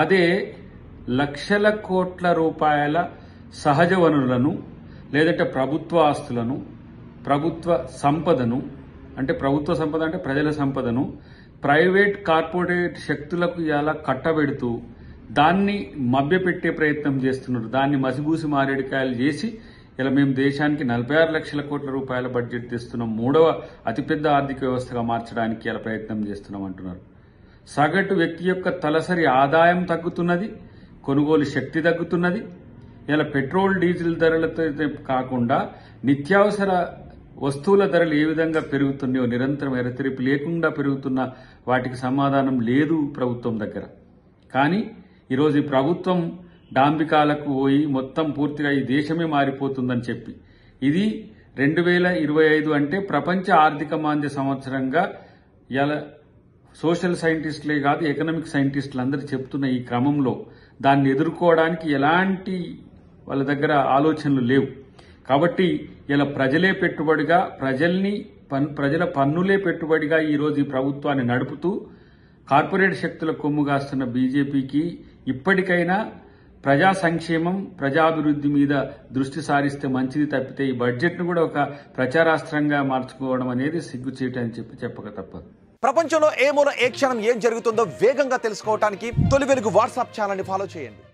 అదే లక్షల కోట్ల రూపాయల సహజ వనరులను లేదంటే ప్రభుత్వ ఆస్తులను, ప్రభుత్వ సంపదను, అంటే ప్రభుత్వ సంపద అంటే ప్రజల సంపదను ప్రైవేట్ కార్పొరేట్ శక్తులకు ఇలా కట్టబెడుతూ దాన్ని మభ్యపెట్టే ప్రయత్నం చేస్తున్నారు. దాన్ని మసిబూసి మారేడుకాయలు చేసి ఇలా మేము దేశానికి 46 లక్షల కోట్ల రూపాయల బడ్జెట్ తెస్తున్నాం, 3వ అతిపెద్ద ఆర్థిక వ్యవస్థగా మార్చడానికి ఇలా ప్రయత్నం చేస్తున్నాం అంటున్నారు. సగటు వ్యక్తి యొక్క తలసరి ఆదాయం తగ్గుతున్నది, కొనుగోలు శక్తి తగ్గుతున్నది. ఇలా పెట్రోల్ డీజిల్ ధరలతో కాకుండా నిత్యావసర వస్తువుల ధరలు ఏ విధంగా పెరుగుతున్నాయో నిరంతరం ఎరతెరిపి లేకుండా పెరుగుతున్న వాటికి సమాధానం లేదు ప్రభుత్వం దగ్గర. కానీ ఈరోజు ఈ ప్రభుత్వం డాంబికాలకు పోయి మొత్తం పూర్తిగా ఈ దేశమే మారిపోతుందని చెప్పి ఇది 2025 అంటే ప్రపంచ ఆర్థిక మాంద్య సంవత్సరంగా ఇలా సోషల్ సైంటిస్టులే కాదు ఎకనామిక్ సైంటిస్టులు అందరూ చెప్తున్న ఈ క్రమంలో దాన్ని ఎదుర్కోవడానికి ఎలాంటి వాళ్ళ దగ్గర ఆలోచనలు లేవు. కాబట్టి ఇలా ప్రజలే పెట్టుబడిగా ప్రజల పన్నులే పెట్టుబడిగా ఈరోజు ఈ ప్రభుత్వాన్ని నడుపుతూ కార్పొరేట్ శక్తుల కొమ్ముగాస్తున్న బీజేపీకి ఇప్పటికైనా ప్రజా సంక్షేమం, ప్రజాభివృద్ధి మీద దృష్టి సారిస్తే మంచిది తప్పితే ఈ బడ్జెట్ను కూడా ఒక ప్రచారాస్త్రంగా మార్చుకోవడం అనేది సిగ్గుచేటు అని చెప్పక తప్పదు. ప్రపంచంలో ఏ మూల ఏ క్షణం ఏం జరుగుతుందో వేగంగా తెలుసుకోవడానికి తొలి వెలుగు వాట్సాప్ ఛానల్ని ఫాలో చేయండి.